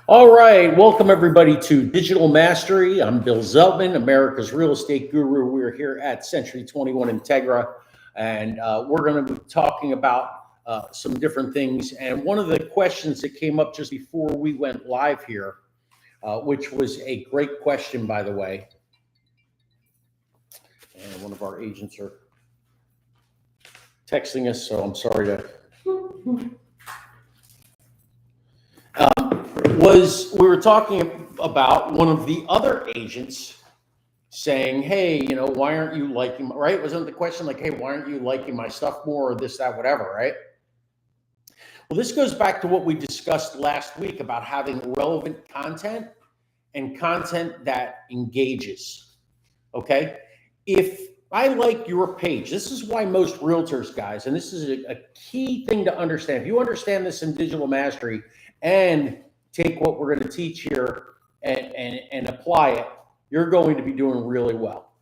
All right, welcome everybody to Digital Mastery. I'm Bill Zeltman, America's real estate guru. We're here at Century 21 Integra, and we're going to be talking about some different things. And one of the questions that came up just before we went live here, which was a great question, by the way, and one of our agents are texting us, so I'm sorry to. Was we were talking about one of the other agents saying, hey, why aren't you liking, right? Wasn't the question like, hey, why aren't you liking my stuff more or this, that, whatever, right? Well, this goes back to what we discussed last week about having relevant content and content that engages, okay? If I like your page, this is why most realtors, guys, and this is a key thing to understand. If you understand this in Digital Mastery and take what we're going to teach here and apply it, you're going to be doing really well.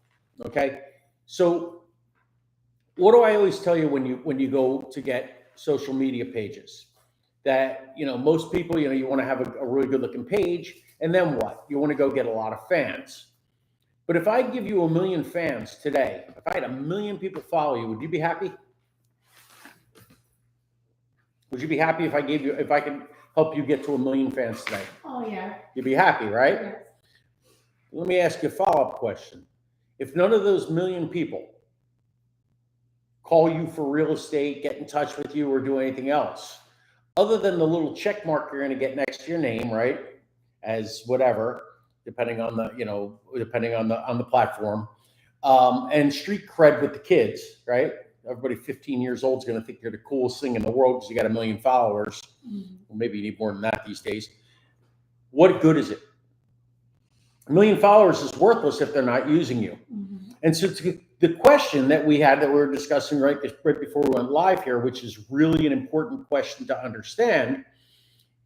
Okay. So what do I always tell you when you go to get social media pages? That, most people, you want to have a really good looking page, and then what? You want to go get a lot of fans. But if I give you 1 million fans today, if I had 1 million people follow you, would you be happy? Would you be happy if I could help you get to 1 million fans today? Oh, yeah. You'd be happy, right? Yes. Let me ask you a follow-up question. If none of those 1 million people call you for real estate, get in touch with you, or do anything else, other than the little check mark you're going to get next to your name, right? As whatever, depending on the platform, and street cred with the kids, right? Everybody 15 years old is going to think you're the coolest thing in the world because you got 1 million followers. Or maybe you need more than that these days. What good is it? 1 million followers is worthless if they're not using you. And so the question that we were discussing right before we went live here, which is really an important question to understand,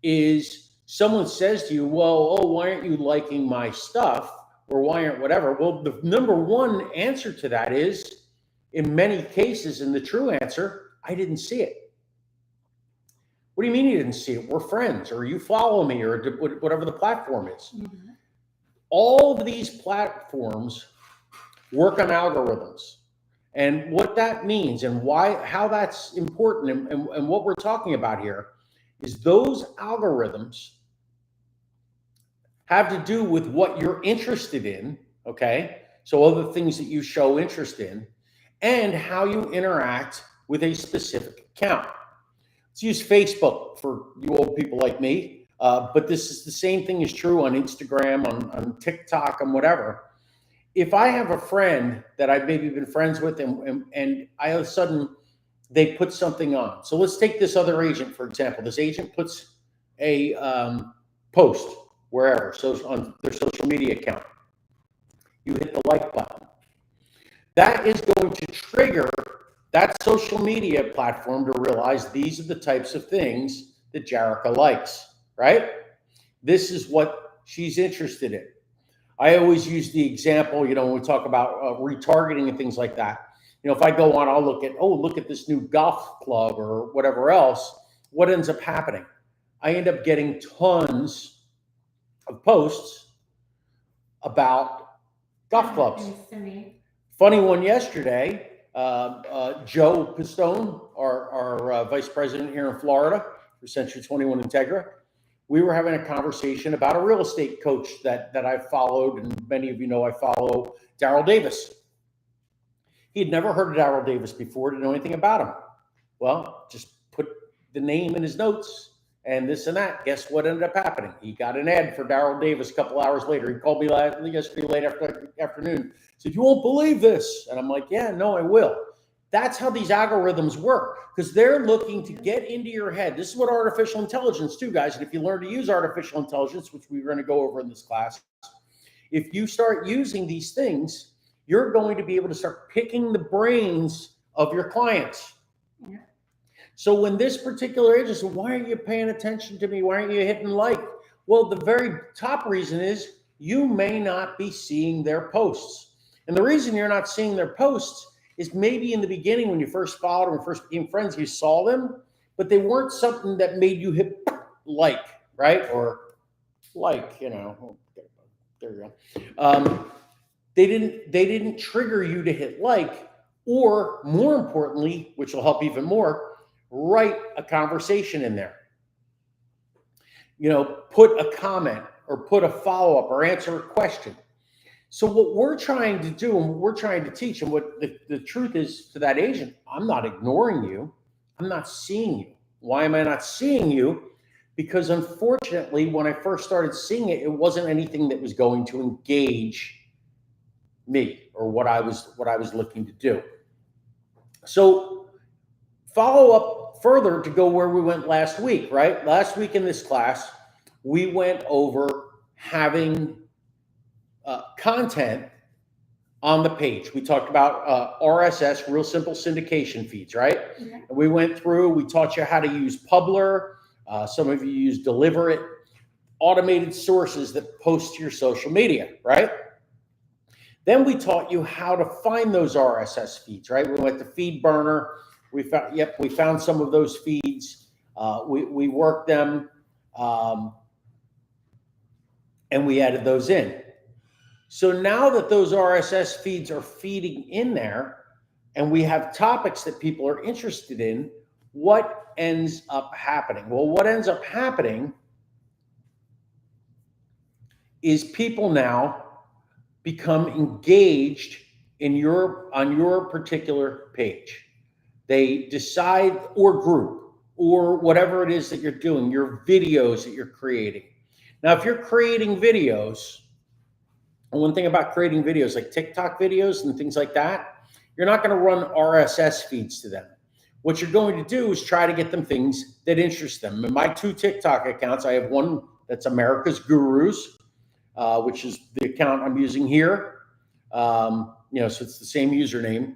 is someone says to you, well, why aren't you liking my stuff? Or why aren't whatever? Well, the number one answer to that is, in many cases, and the true answer, I didn't see it. What do you mean you didn't see it? We're friends, or you follow me, or whatever the platform is. All of these platforms work on algorithms. And what that means and how that's important and what we're talking about here is those algorithms have to do with what you're interested in, okay? So other things that you show interest in, and how you interact with a specific account. Let's use Facebook for you old people like me, but this is the same thing is true on Instagram, on TikTok, and whatever. If I have a friend that I've maybe been friends with and I all of a sudden they put something on. So let's take this other agent, for example. This agent puts a post wherever, so on their social media account. You hit the like button. That is going to trigger that social media platform to realize these are the types of things that Jerica likes, right? This is what she's interested in. I always use the example, when we talk about retargeting and things like that. If I go on, I'll look at this new golf club or whatever else. What ends up happening? I end up getting tons of posts about golf clubs. Funny one yesterday, Joe Pistone, our vice president here in Florida for Century 21 Integra, we were having a conversation about a real estate coach that I followed, and many of you know I follow Daryl Davis. He had never heard of Daryl Davis before, didn't know anything about him. Well, just put the name in his notes and this and that. Guess what ended up happening? He got an ad for Daryl Davis a couple hours later. He called me yesterday late afternoon. Said, you won't believe this. And I'm like, yeah, no, I will. That's how these algorithms work, because they're looking to get into your head. This is what artificial intelligence do, guys. And if you learn to use artificial intelligence, which we're going to go over in this class, if you start using these things, you're going to be able to start picking the brains of your clients. Yeah. So when this particular agent said, why aren't you paying attention to me? Why aren't you hitting like? Well, the very top reason is you may not be seeing their posts. And the reason you're not seeing their posts is maybe in the beginning when you first followed them or first became friends, you saw them, but they weren't something that made you hit like, right? Or like, there you go. They didn't trigger you to hit like, or more importantly, which will help even more, write a conversation in there. Put a comment or put a follow-up or answer a question. So what we're trying to do and what we're trying to teach, and what the truth is to that agent, I'm not ignoring you. I'm not seeing you. Why am I not seeing you? Because unfortunately, when I first started seeing it, it wasn't anything that was going to engage me or what I was looking to do. So follow up further to go where we went last week, right? Last week in this class, we went over having content on the page. We talked about RSS, real simple syndication feeds, right? Yeah. And we went through, we taught you how to use Publer. Some of you use Deliverit, automated sources that post to your social media, right? Then we taught you how to find those RSS feeds, right? We went to FeedBurner. We found some of those feeds. We worked them, and we added those in. So now that those RSS feeds are feeding in there, and we have topics that people are interested in, what ends up happening? Well, what ends up happening is people now become engaged on your particular page. They decide, or group, or whatever it is that you're doing, your videos that you're creating. Now, if you're creating videos, and one thing about creating videos like TikTok videos and things like that, you're not going to run RSS feeds to them. What you're going to do is try to get them things that interest them. In my 2 TikTok accounts, I have one that's America's Gurus, which is the account I'm using here. So it's the same username,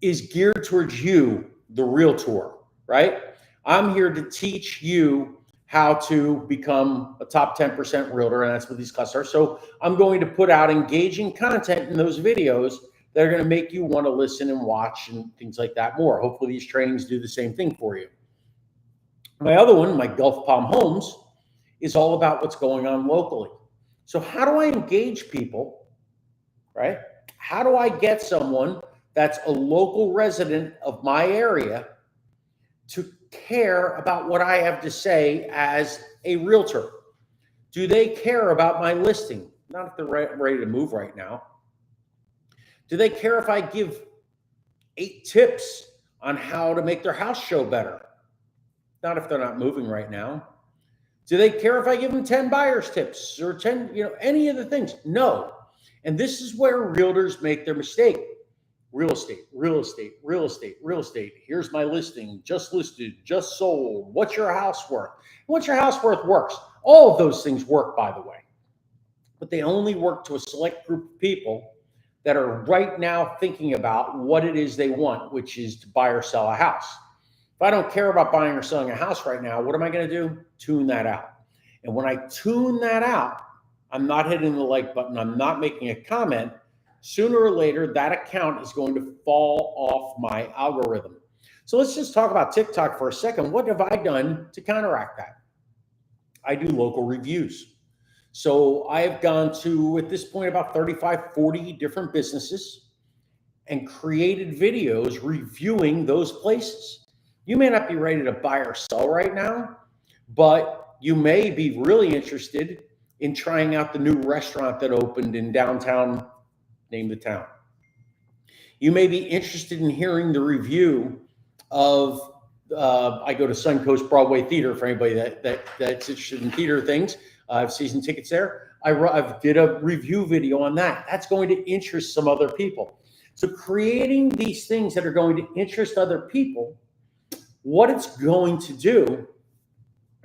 is geared towards you, the realtor, right? I'm here to teach you how to become a top 10% realtor, and that's what these classes are. So I'm going to put out engaging content in those videos that are going to make you want to listen and watch and things like that more. Hopefully these trainings do the same thing for you. My other one, my Gulf Palm Homes, is all about what's going on locally. So how do I engage people, right? How do I get someone that's a local resident of my area to care about what I have to say as a realtor? Do they care about my listing? Not if they're ready to move right now. Do they care if I give 8 tips on how to make their house show better? Not if they're not moving right now. Do they care if I give them 10 buyer's tips or 10, any of the things? No. And this is where realtors make their mistake. Real estate, real estate, real estate, real estate. Here's my listing, just listed, just sold. What's your house worth? What's your house worth works. All of those things work, by the way. But they only work to a select group of people that are right now thinking about what it is they want, which is to buy or sell a house. If I don't care about buying or selling a house right now, what am I going to do? Tune that out. And when I tune that out, I'm not hitting the like button. I'm not making a comment. Sooner or later, that account is going to fall off my algorithm. So let's just talk about TikTok for a second. What have I done to counteract that? I do local reviews. So I have gone to, at this point, about 35, 40 different businesses and created videos reviewing those places. You may not be ready to buy or sell right now, but you may be really interested in trying out the new restaurant that opened in downtown, name the town. You may be interested in hearing the review of, I go to Suncoast Broadway Theater for anybody that's interested in theater things. I have season tickets there. I've did a review video on that. That's going to interest some other people. So creating these things that are going to interest other people, what it's going to do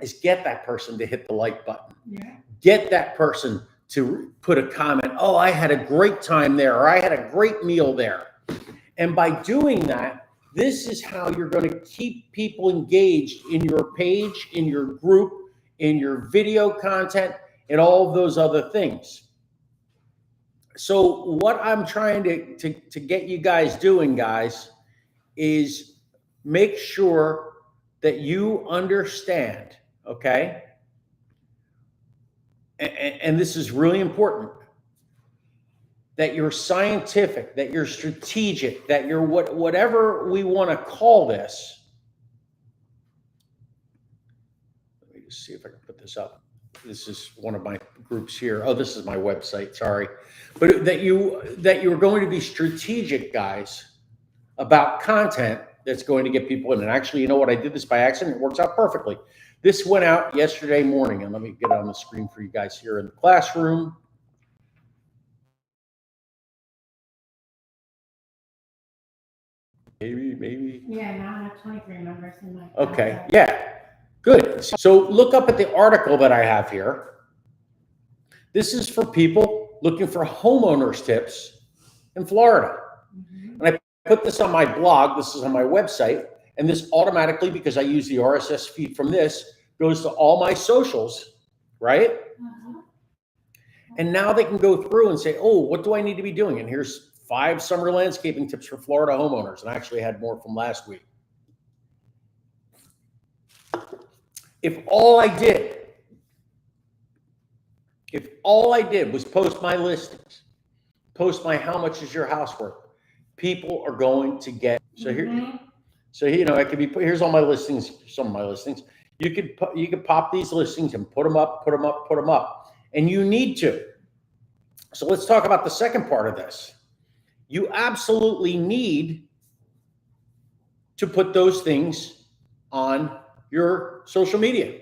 is get that person to hit the like button. Yeah. Get that person to put a comment, oh, I had a great time there, or I had a great meal there. And by doing that, this is how you're going to keep people engaged in your page, in your group, in your video content, and all of those other things. So what I'm trying to get you guys doing, guys, is make sure that you understand, okay, and this is really important, that you're scientific, that you're strategic, that you're whatever we want to call this. Let me just see if I can put this up. This is one of my groups here. Oh, this is my website. Sorry, but that you're going to be strategic, guys, about content that's going to get people in. And actually, you know what? I did this by accident. It works out perfectly. This went out yesterday morning, and let me get it on the screen for you guys here in the classroom. Maybe. Yeah, now I have 23 members in my. Okay, yeah, good. So look up at the article that I have here. This is for people looking for homeowners tips in Florida. Mm-hmm. And I put this on my blog. This is on my website. And this automatically, because I use the RSS feed from this, goes to all my socials, right? Uh-huh. And now they can go through and say, oh, what do I need to be doing? And here's 5 summer landscaping tips for Florida homeowners. And I actually had more from last week. If all I did was post my listings, post my how much is your house worth, people are going to get. So here, so you know, it could be. Here's all my listings. Some of my listings. You could pop these listings and put them up, and you need to. So let's talk about the second part of this. You absolutely need to put those things on your social media.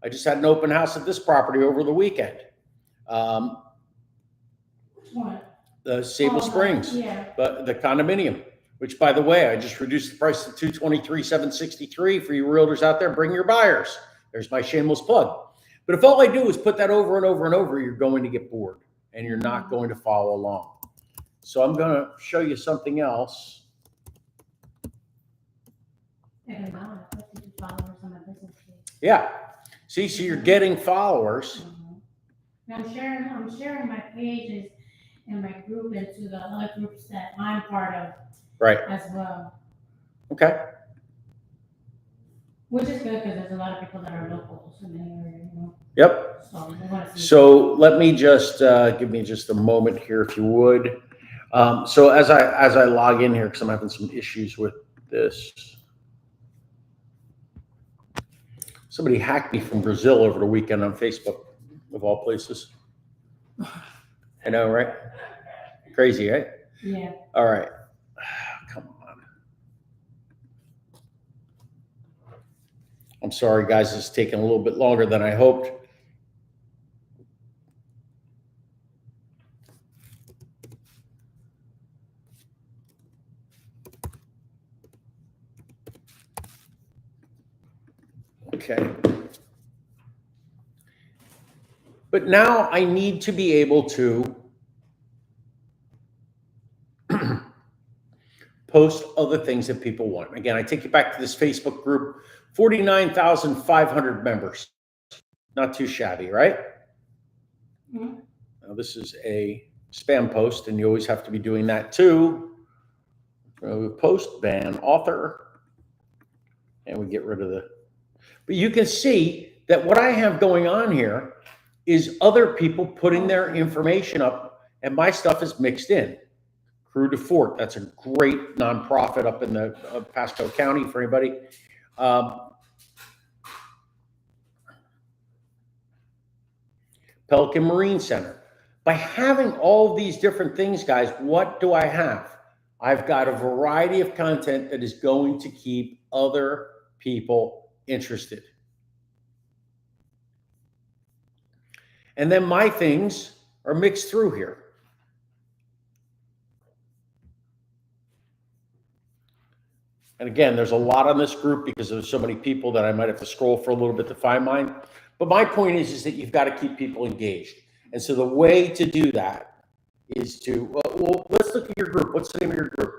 I just had an open house at this property over the weekend. What? The Sable Springs, yeah. But the condominium, which by the way, I just reduced the price to $223,763 for you realtors out there. Bring your buyers. There's my shameless plug. But if all I do is put that over and over and over, you're going to get bored and you're not going to follow along. So I'm going to show you something else. Yeah. See, so you're getting followers. Mm-hmm. I'm sharing my pages and my group into the other groups that I'm part of. Right. As well. Okay. Which is good because there's a lot of people that are local in the area, you know. Yep. So let me just give me just a moment here, if you would. So as I log in here, because I'm having some issues with this. Somebody hacked me from Brazil over the weekend on Facebook, of all places. I know, right? Crazy, right? Yeah. All right. Come on. I'm sorry, guys. It's taking a little bit longer than I hoped. Okay. But now I need to be able to post other things that people want. Again, I take you back to this Facebook group, 49,500 members. Not too shabby, right? Mm-hmm. Now this is a spam post, and you always have to be doing that too. Post, ban, author, and we get rid of the. But you can see that what I have going on here is other people putting their information up, and my stuff is mixed in. Crew de Fort, that's a great nonprofit up in the Pasco County for anybody. Pelican Marine Center. By having all of these different things, guys, what do I have? I've got a variety of content that is going to keep other people interested. And then my things are mixed through here. And again, there's a lot on this group because there's so many people that I might have to scroll for a little bit to find mine. But my point is that you've got to keep people engaged. And so the way to do that is to, well, let's look at your group. What's the name of your group?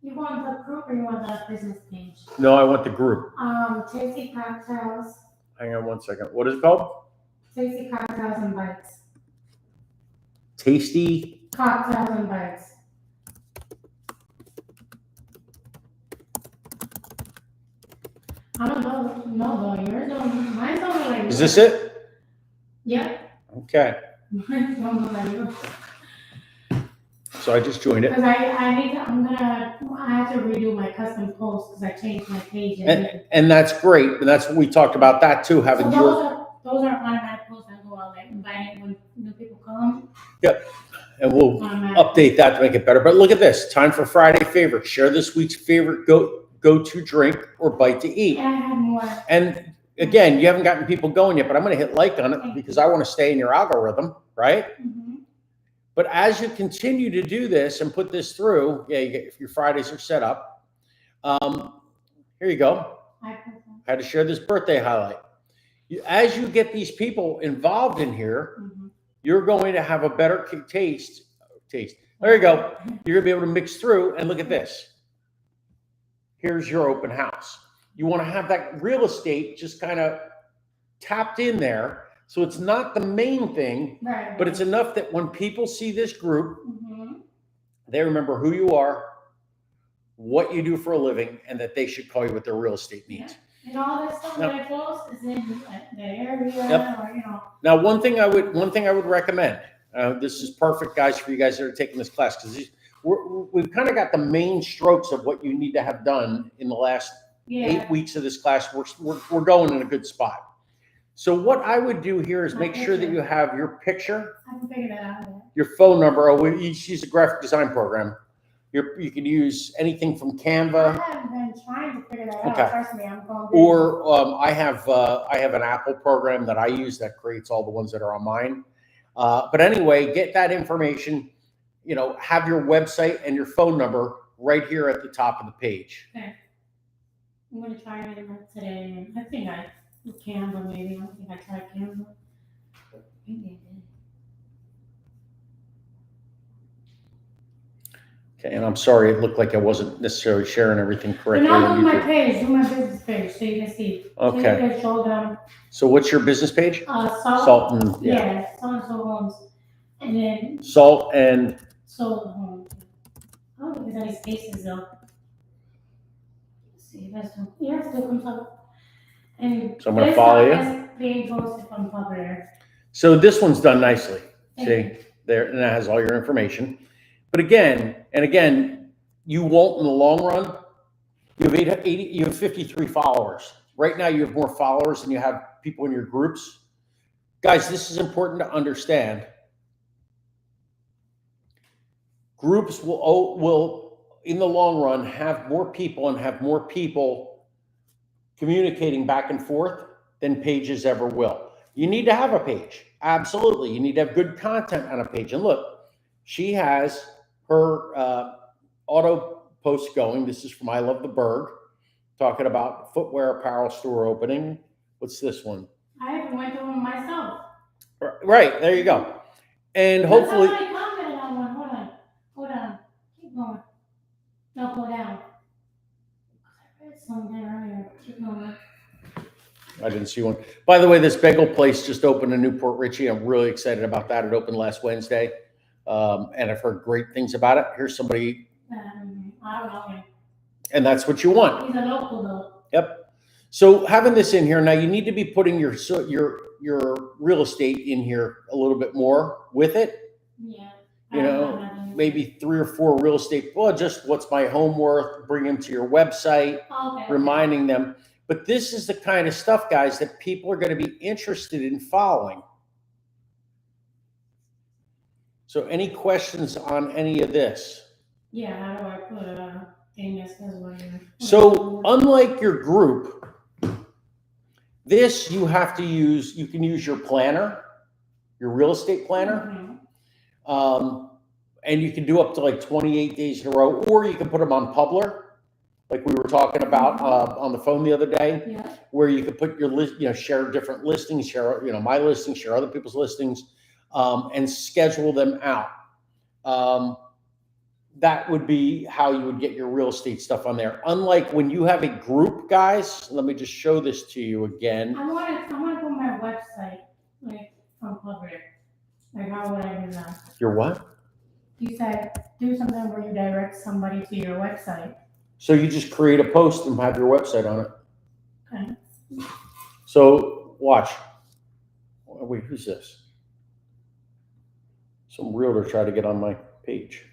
You want the group or you want the business page? No, I want the group. Tasty Cocktails. Hang on one second. What is it called? Tasty Cocktails and Bites. Tasty Cocktails and Bites. I don't know. No, yours don't. Mine's only like. Is this it? Yep. Okay. Don't know about you. So I just joined it. Because I have to redo my custom post because I changed my page. And that's great. And that's what we talked about that too, having So your, those are automatic posts that go out, like inviting when new people come. and we'll Automatic. update that to make it better. But look at this, time for Friday favorites. Share this week's favorite go-to drink or bite to eat. And I have more. And again, you haven't gotten people going yet, but I'm going to hit like on it because I want to stay in your algorithm, right? Mhm. But as you continue to do this and put this through, yeah, you get your Fridays are set up. Here you go. I had to share this birthday highlight. As you get these people involved in here, Mhm. you're going to have a better taste. There you go. You're gonna be able to mix through and look at this. Here's your open house. You want to have that real estate just kind of tapped in there. So it's not the main thing, Right. but it's enough that when people see this group, Mhm. they remember who you are, what you do for a living, and that they should call you with their real estate needs. And all that stuff that I post is in the area, Yep. or Now, one thing I would recommend. This is perfect, guys, for you guys that are taking this class because we've kind of got the main strokes of what you need to have done in the last 8 weeks of this class. We're going in a good spot. So what I would do here is make sure that you have your picture, I can figure that out. your phone number. She's a graphic design program. You can use anything from Canva. I have been trying to figure that Okay. out. Trust me, I'm going. Or I have an Apple program that I use that creates all the ones that are on mine. But anyway, get that information. Have your website and your phone number right here at the top of the page. Okay. I'm gonna try it today. I think I Canva maybe. I think I tried Canva. Maybe I did. Okay, and I'm sorry, it looked like I wasn't necessarily sharing everything correctly. But not on on my YouTube. page, do my business page so you can see. Okay. So you can show them. So what's your business page? Salt. and Yeah, Salt and Soul Homes. And then Salt and Soul Homes. I don't think there's any spaces though. Let's see, it still comes up. And So I'm gonna follow you. Is being posted from Publisher. So this one's done nicely. Thank See, there, and that has all your information. But again, you won't in the long run. You have 53 followers. Right now, you have more followers than you have people in your groups. Guys, this is important to understand. Groups will in the long run have more people and have more people communicating back and forth than pages ever will. You need to have a page. Absolutely. You need to have good content on a page. And look, she has her auto post going. This is from I Love the Berg, talking about footwear apparel store opening. What's this one? I even went to one myself. Right. There you go. And hopefully. Somebody commented on one. Hold on. Keep going. No, go down. I read something earlier. Keep going. I didn't see one. By the way, this bagel place just opened in Newport Richey. I'm really excited about that. It opened last Wednesday. And I've heard great things about it. Here's somebody. I don't know. And that's what you want. He's a local though. Yep. So having this in here, now you need to be putting your real estate in here a little bit more with it. Yeah. Maybe 3 or 4 real estate. Well, just what's my home worth, bring them to your website, Okay. reminding them. But this is the kind of stuff, guys, that people are going to be interested in following. So any questions on any of this? Yeah, how do I put a thing that says what you're... So unlike your group, this you have to use, you can use your planner, your real estate planner. Mhm. And you can do up to like 28 days in a row, or you can put them on Publer, like we were talking about on the phone the other day, Yeah. where you could put your list, share different listings, share, my listings, share other people's listings, and schedule them out. That would be how you would get your real estate stuff on there. Unlike when you have a group, guys, let me just show this to you again. I want to put my website, like, from Publisher. Like, how would I do that? Your what? You said do something where you direct somebody to your website. So you just create a post and have your website on it. Okay. So watch. Oh, wait, who's this? Some realtor tried to get on my page.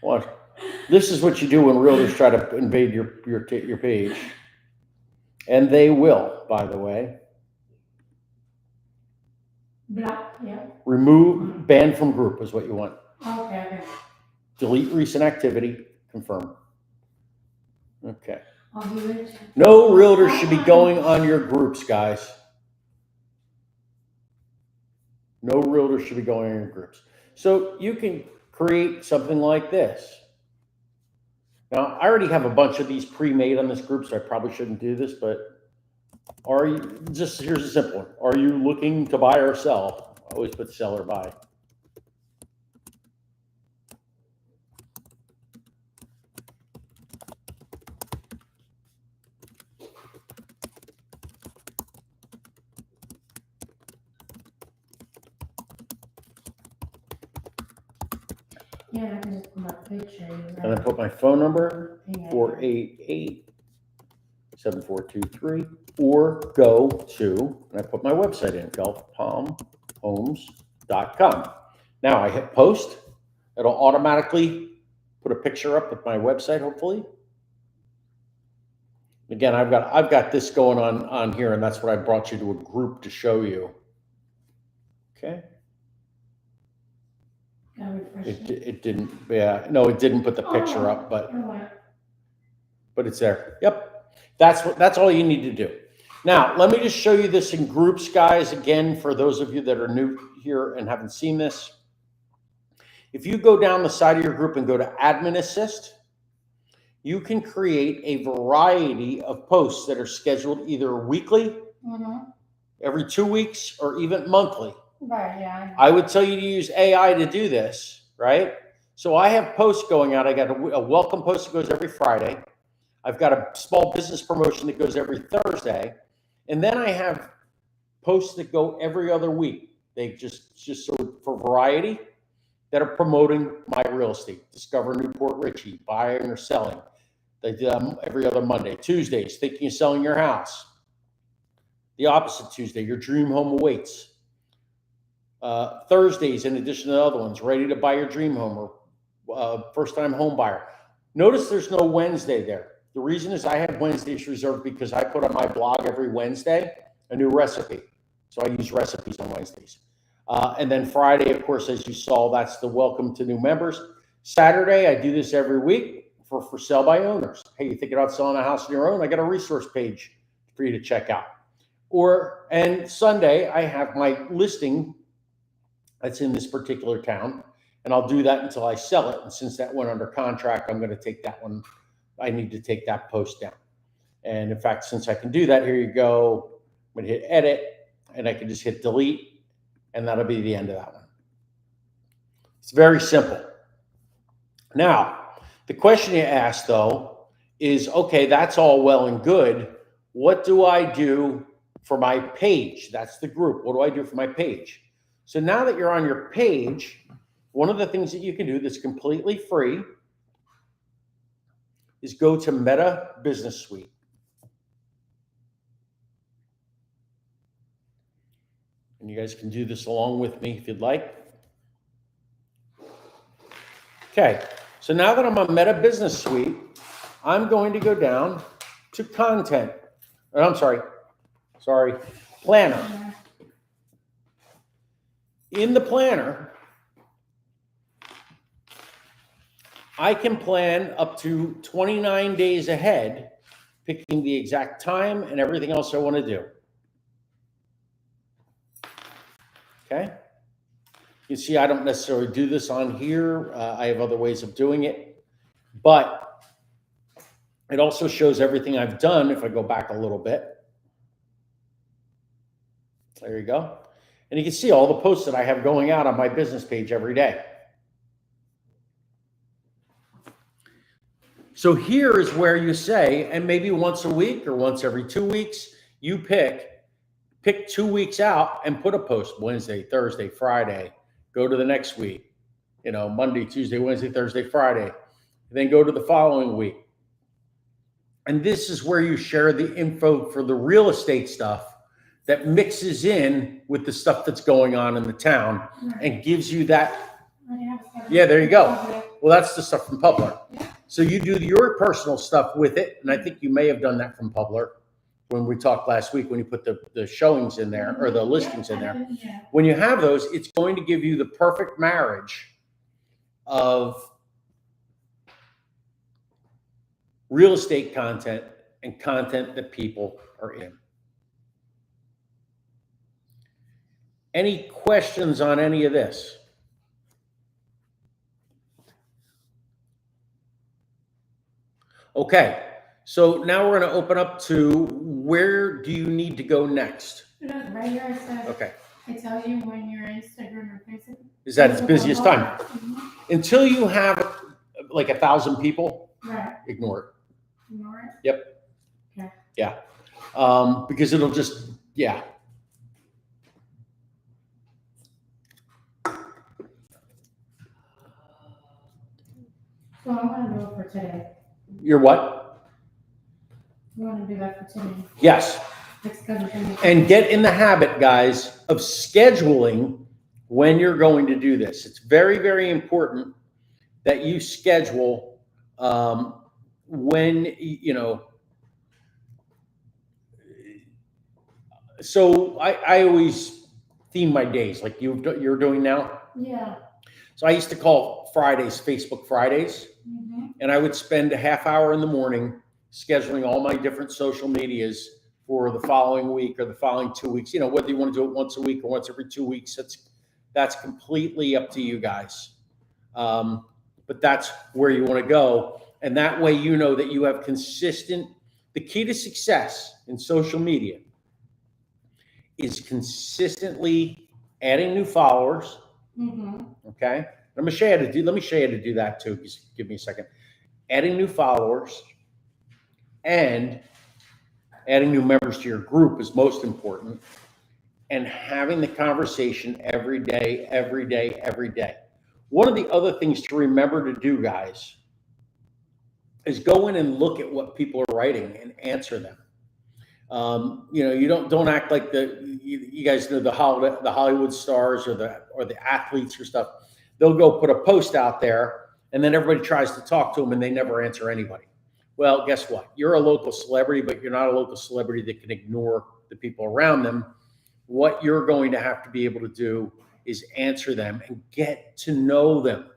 What? This is what you do when realtors try to invade your page. And they will, by the way. Block, yeah. Remove, ban from group is what you want. Okay. Delete recent activity, confirm. Okay. I'll do it. No realtor should be going on your groups, guys. No realtor should be going on your groups. So you can create something like this. Now, I already have a bunch of these pre-made on this group, so I probably shouldn't do this, but here's a simple one. Are you looking to buy or sell? I always put sell or buy. Yeah, I can just put my picture. And I put my phone number, 488-7423, or go to, and I put my website in, GulfPalmHomes.com. Now I hit post. It'll automatically put a picture up with my website, hopefully. Again, I've got this going on here, and that's what I brought you to a group to show you. Okay. It didn't, yeah, no, it didn't put the picture up, but it's there. Yep. That's all you need to do. Now, let me just show you this in groups, guys. Again, for those of you that are new here and haven't seen this, if you go down the side of your group and go to Admin Assist, you can create a variety of posts that are scheduled either weekly, every 2 weeks, or even monthly. Right, yeah. I would tell you to use AI to do this, right? So I have posts going out. I got a welcome post that goes every Friday. I've got a small business promotion that goes every Thursday. And then I have posts that go every other week. They just so for variety that are promoting my real estate. Discover Newport Richie, buying or selling. They do every other Monday. Tuesdays, thinking of selling your house. The opposite Tuesday, your dream home awaits. Thursdays, in addition to the other ones, ready to buy your dream home or first-time home buyer. Notice there's no Wednesday there. The reason is I have Wednesdays reserved because I put on my blog every Wednesday a new recipe. So I use recipes on Wednesdays. And then Friday, of course, as you saw, that's the welcome to new members. Saturday, I do this every week for sale by owners. Hey, you thinking about selling a house on your own? I got a resource page for you to check out. And Sunday, I have my listing that's in this particular town, and I'll do that until I sell it. And since that went under contract, I'm going to take that one. I need to take that post down. And in fact, since I can do that, here you go. I'm going to hit edit, and I can just hit delete, and that'll be the end of that one. It's very simple. Now, the question you asked, though, is, okay, that's all well and good. What do I do for my page? That's the group. What do I do for my page? So now that you're on your page, one of the things that you can do that's completely free is go to Meta Business Suite. And you guys can do this along with me if you'd like. Okay, so now that I'm on Meta Business Suite, I'm going to go down to Content. Planner. In the planner, I can plan up to 29 days ahead, picking the exact time and everything else I want to do. Okay. You see, I don't necessarily do this on here. I have other ways of doing it, but it also shows everything I've done. If I go back a little bit, there you go. And you can see all the posts that I have going out on my business page every day. So here is where you say, and maybe once a week or once every 2 weeks, you pick 2 weeks out and put a post Wednesday, Thursday, Friday, go to the next week, Monday, Tuesday, Wednesday, Thursday, Friday, then go to the following week. And this is where you share the info for the real estate stuff that mixes in with the stuff that's going on in the town and gives you that. Yeah, there you go. Well, that's the stuff from Publer. So you do your personal stuff with it, and I think you may have done that from Publer when we talked last week, when you put the showings in there or the listings in there. When you have those, it's going to give you the perfect marriage of real estate content and content that people are in. Any questions on any of this? Okay, so now we're going to open up to where do you need to go next? Right here it says, Okay, it tells you when your Instagram or Facebook is that its busiest time? Mhm. Until you have like 1,000 people, Right. ignore it. Ignore it. Yep. Okay. Yeah. Because it'll just, yeah. So I'm gonna do it for today. You're what? I'm gonna do that for today. Yes. It's gonna be. And get in the habit, guys, of scheduling when you're going to do this. It's very, very important that you schedule when, you know. So I always theme my days like you're doing now. Yeah. So I used to call Fridays Facebook Fridays, Mhm. and I would spend a half hour in the morning scheduling all my different social medias for the following week or the following 2 weeks. You know, whether you want to do it once a week or once every 2 weeks, that's completely up to you guys. But that's where you want to go, and that way you know that you have consistent. The key to success in social media is consistently adding new followers. Mhm. Okay. Let me show you how to do that too. Just give me a second. Adding new followers and adding new members to your group is most important. And having the conversation every day, every day, every day. One of the other things to remember to do, guys, is go in and look at what people are writing and answer them. You know, you don't act like you guys know the Hollywood stars or the athletes or stuff. They'll go put a post out there, and then everybody tries to talk to them, and they never answer anybody. Well, guess what? You're a local celebrity, but you're not a local celebrity that can ignore the people around them. What you're going to have to be able to do is answer them and get to know them.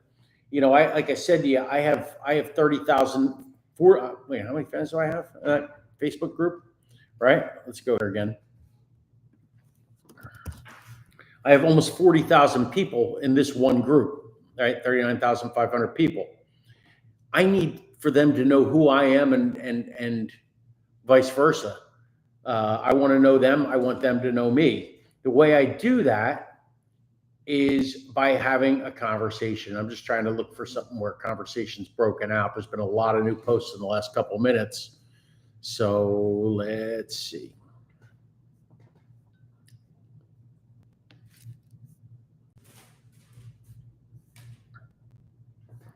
You know, like I said to you, I have 30,000. Wait, how many fans do I have? Facebook group. Right? Let's go there again. I have almost 40,000 people in this one group, right? 39,500 people. I need for them to know who I am and vice versa. I want to know them. I want them to know me. The way I do that is by having a conversation. I'm just trying to look for something where conversation's broken out. There's been a lot of new posts in the last couple of minutes. So let's see.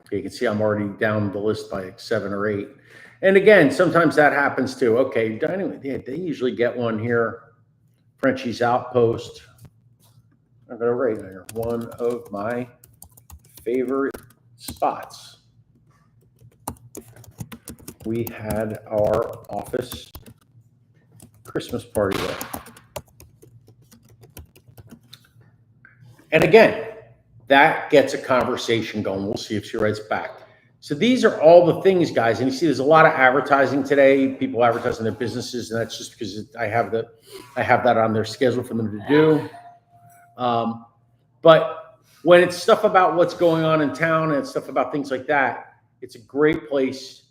Okay, you can see I'm already down the list by like 7 or 8. And again, sometimes that happens too. Okay, anyway, they usually get one here. Frenchie's Outpost. I'm going to write here. One of my favorite spots. We had our office Christmas party there. And again, that gets a conversation going. We'll see if she writes back. So these are all the things, guys. And you see, there's a lot of advertising today. People advertising their businesses, and that's just because I have that on their schedule for them to do. But when it's stuff about what's going on in town and stuff about things like that, it's a great place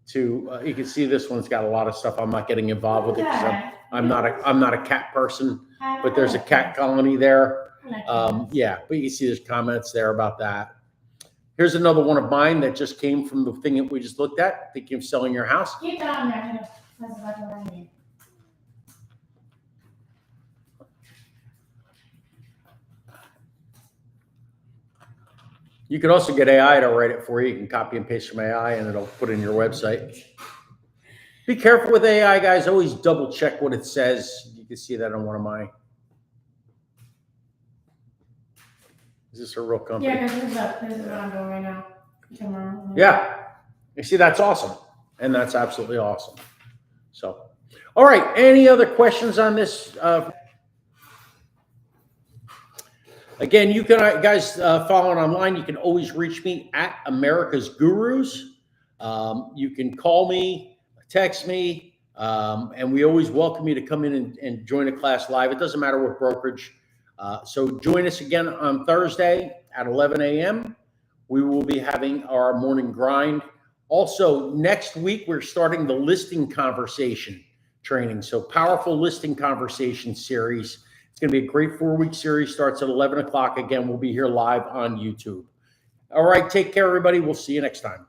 to. You can see this one's got a lot of stuff. I'm not getting involved with it because I'm not a cat person. But there's a cat colony there. Yeah, but you can see there's comments there about that. Here's another one of mine that just came from the thing that we just looked at. Thinking of selling your house. Keep that on there. That's about what I need. You can also get AI to write it for you. You can copy and paste from AI and it'll put it in your website. Be careful with AI, guys. Always double check what it says. can see that on one of my. Is this a real company? Yeah, this is what I'm doing right now. Tomorrow. Yeah. You see, that's awesome. And that's absolutely awesome. So, all right. Any other questions on this? Again, you can, guys, following online, you can always reach me at America's Gurus. You can call me, text me, and we always welcome you to come in and join a class live. It doesn't matter what brokerage. So join us again on Thursday at 11 a.m. We will be having our morning grind. Also, next week, we're starting the listing conversation training. So powerful listing conversation series. It's going to be a great 4-week series. Starts at 11 o'clock. Again, we'll be here live on YouTube. All right. Take care, everybody. We'll see you next time.